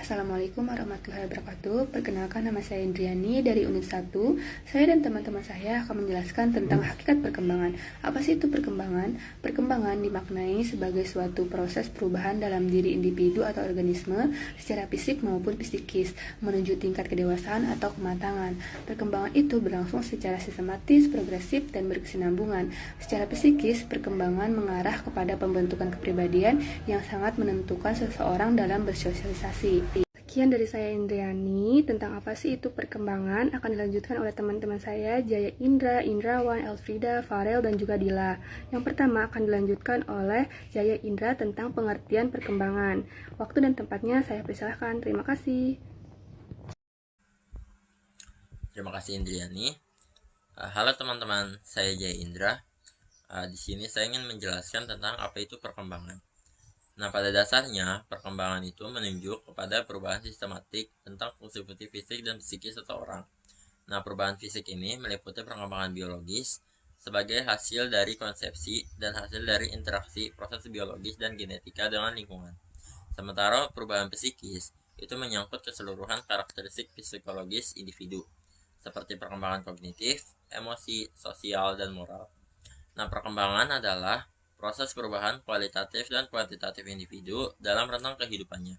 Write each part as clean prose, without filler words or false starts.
Assalamualaikum warahmatullahi wabarakatuh. Perkenalkan, nama saya Indriani dari Unit 1. Saya dan teman-teman saya akan menjelaskan tentang hakikat perkembangan. Apa sih itu perkembangan? Perkembangan dimaknai sebagai suatu proses perubahan dalam diri individu atau organisme secara fisik maupun psikis menuju tingkat kedewasaan atau kematangan. Perkembangan itu berlangsung secara sistematis, progresif, dan berkesinambungan. Secara psikis, perkembangan mengarah kepada pembentukan kepribadian yang sangat menentukan seseorang dalam bersosialisasi. Sekian dari saya Indriani. Tentang apa sih itu perkembangan akan dilanjutkan oleh teman-teman saya Jaya Indra, Indrawan, Elfrida, Farel, dan juga Dila. Yang pertama akan dilanjutkan oleh Jaya Indra tentang pengertian perkembangan. Waktu dan tempatnya saya persilahkan. Terima kasih. Terima kasih Indriani. Halo teman-teman, saya Jaya Indra. Di sini saya ingin menjelaskan tentang apa itu perkembangan. Nah, pada dasarnya, perkembangan itu menunjuk kepada perubahan sistematik tentang fungsi-fungsi fisik dan psikis seseorang. Nah, perubahan fisik ini meliputi perkembangan biologis sebagai hasil dari konsepsi dan hasil dari interaksi proses biologis dan genetika dengan lingkungan. Sementara perubahan psikis itu menyangkut keseluruhan karakteristik psikologis individu, seperti perkembangan kognitif, emosi, sosial, dan moral. Nah, perkembangan adalah proses perubahan kualitatif dan kuantitatif individu dalam rentang kehidupannya,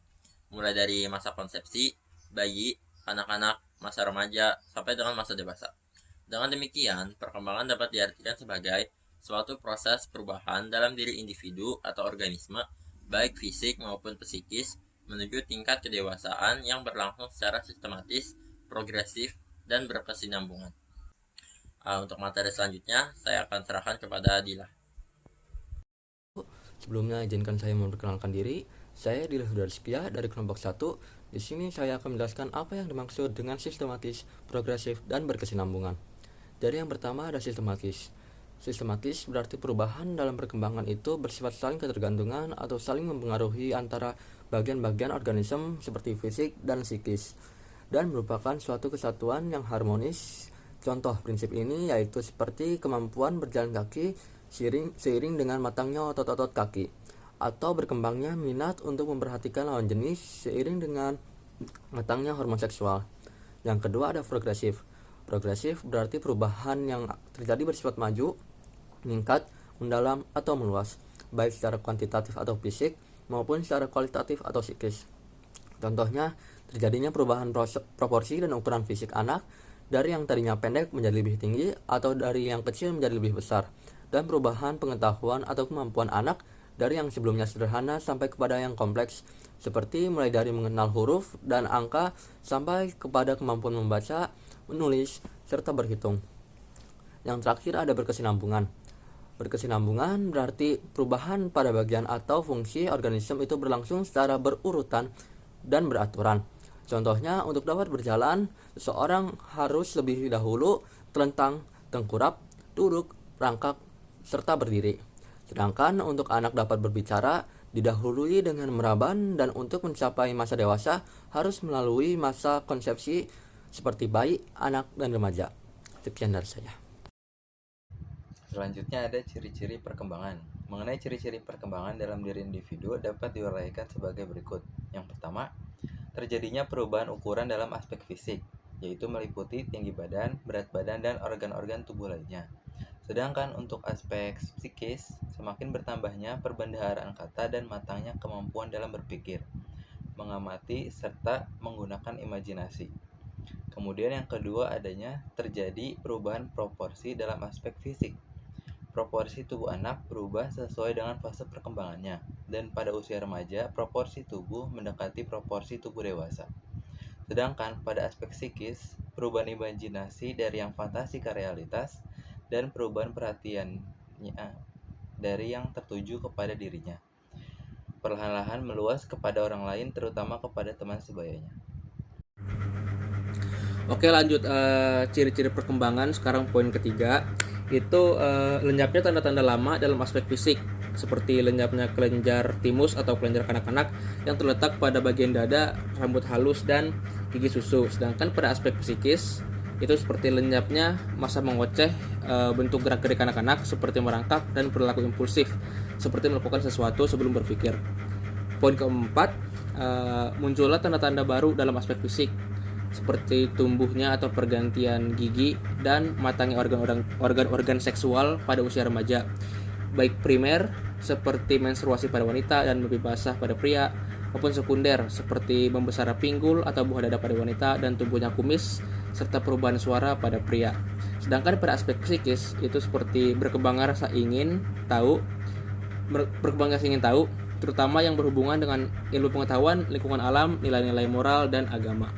mulai dari masa konsepsi, bayi, anak-anak, masa remaja, sampai dengan masa dewasa. Dengan demikian, perkembangan dapat diartikan sebagai suatu proses perubahan dalam diri individu atau organisme, baik fisik maupun psikis, menuju tingkat kedewasaan yang berlangsung secara sistematis, progresif, dan berkesinambungan. Untuk materi selanjutnya, saya akan serahkan kepada Dila. Sebelumnya izinkan saya memperkenalkan diri. Saya Dila Hudarskia dari kelompok 1. Di sini saya akan menjelaskan apa yang dimaksud dengan sistematis, progresif, dan berkesinambungan. Dari yang pertama ada sistematis. Sistematis berarti perubahan dalam perkembangan itu bersifat saling ketergantungan atau saling mempengaruhi antara bagian-bagian organisme seperti fisik dan psikis, dan merupakan suatu kesatuan yang harmonis. Contoh prinsip ini yaitu seperti kemampuan berjalan kaki seiring dengan matangnya otot-otot kaki, atau berkembangnya minat untuk memperhatikan lawan jenis seiring dengan matangnya hormon seksual. Yang kedua ada progresif. Progresif berarti perubahan yang terjadi bersifat maju, meningkat, mendalam, atau meluas, baik secara kuantitatif atau fisik maupun secara kualitatif atau psikis. Contohnya, terjadinya perubahan proporsi dan ukuran fisik anak dari yang tadinya pendek menjadi lebih tinggi atau dari yang kecil menjadi lebih besar, dan perubahan pengetahuan atau kemampuan anak dari yang sebelumnya sederhana sampai kepada yang kompleks, seperti mulai dari mengenal huruf dan angka sampai kepada kemampuan membaca, menulis, serta berhitung. Yang terakhir ada berkesinambungan. Berkesinambungan berarti perubahan pada bagian atau fungsi organisme itu berlangsung secara berurutan dan beraturan. Contohnya, untuk dapat berjalan, seseorang harus lebih dahulu telentang, tengkurap, duduk, rangkak, serta berdiri. Sedangkan untuk anak dapat berbicara, didahului dengan meraban, dan untuk mencapai masa dewasa harus melalui masa konsepsi seperti bayi, anak, dan remaja. Sekian dari saya. Selanjutnya ada ciri-ciri perkembangan. Mengenai ciri-ciri perkembangan dalam diri individu dapat diuraikan sebagai berikut. Yang pertama, terjadinya perubahan ukuran dalam aspek fisik, yaitu meliputi tinggi badan, berat badan, dan organ-organ tubuh lainnya. Sedangkan untuk aspek psikis, semakin bertambahnya perbendaharaan kata dan matangnya kemampuan dalam berpikir, mengamati, serta menggunakan imajinasi. Kemudian yang kedua adanya terjadi perubahan proporsi dalam aspek fisik. Proporsi tubuh anak berubah sesuai dengan fase perkembangannya, dan pada usia remaja, proporsi tubuh mendekati proporsi tubuh dewasa. Sedangkan pada aspek psikis, perubahan imajinasi dari yang fantasi ke realitas, dan perubahan perhatiannya dari yang tertuju kepada dirinya, perlahan-lahan meluas kepada orang lain, terutama kepada teman sebayanya. Oke, lanjut ciri-ciri perkembangan. Sekarang poin ketiga itu lenyapnya tanda-tanda lama dalam aspek fisik, seperti lenyapnya kelenjar timus atau kelenjar kanak-kanak yang terletak pada bagian dada, rambut halus, dan gigi susu. Sedangkan pada aspek psikis itu seperti lenyapnya masa mengoceh, bentuk gerak-gerik anak-anak seperti merangkak, dan perilaku impulsif seperti melakukan sesuatu sebelum berpikir. Poin keempat muncullah tanda-tanda baru dalam aspek fisik seperti tumbuhnya atau pergantian gigi dan matangnya organ-organ seksual pada usia remaja, baik primer seperti menstruasi pada wanita dan mimpi basah pada pria, maupun sekunder seperti membesar pinggul atau buah dada pada wanita dan tumbuhnya kumis serta perubahan suara pada pria. Sedangkan pada aspek psikis itu seperti berkembangnya rasa ingin tahu, terutama yang berhubungan dengan ilmu pengetahuan, lingkungan alam, nilai-nilai moral dan agama.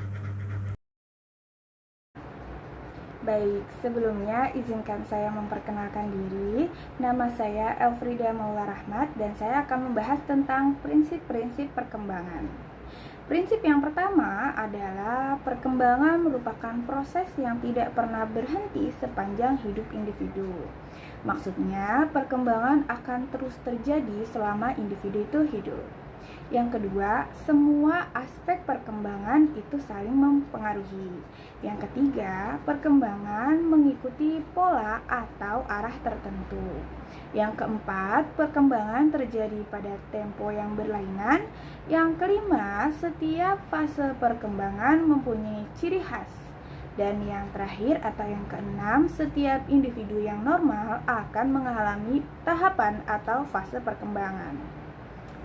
Baik, sebelumnya izinkan saya memperkenalkan diri. Nama saya Elfrida Maula Rahmat dan saya akan membahas tentang prinsip-prinsip perkembangan. Prinsip yang pertama adalah perkembangan merupakan proses yang tidak pernah berhenti sepanjang hidup individu. Maksudnya, perkembangan akan terus terjadi selama individu itu hidup. Yang kedua, semua aspek perkembangan itu saling mempengaruhi. Yang ketiga, perkembangan mengikuti pola atau arah tertentu. Yang keempat, perkembangan terjadi pada tempo yang berlainan. Yang kelima, setiap fase perkembangan mempunyai ciri khas. Dan yang terakhir atau yang keenam, setiap individu yang normal akan mengalami tahapan atau fase perkembangan.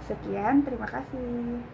Sekian, terima kasih.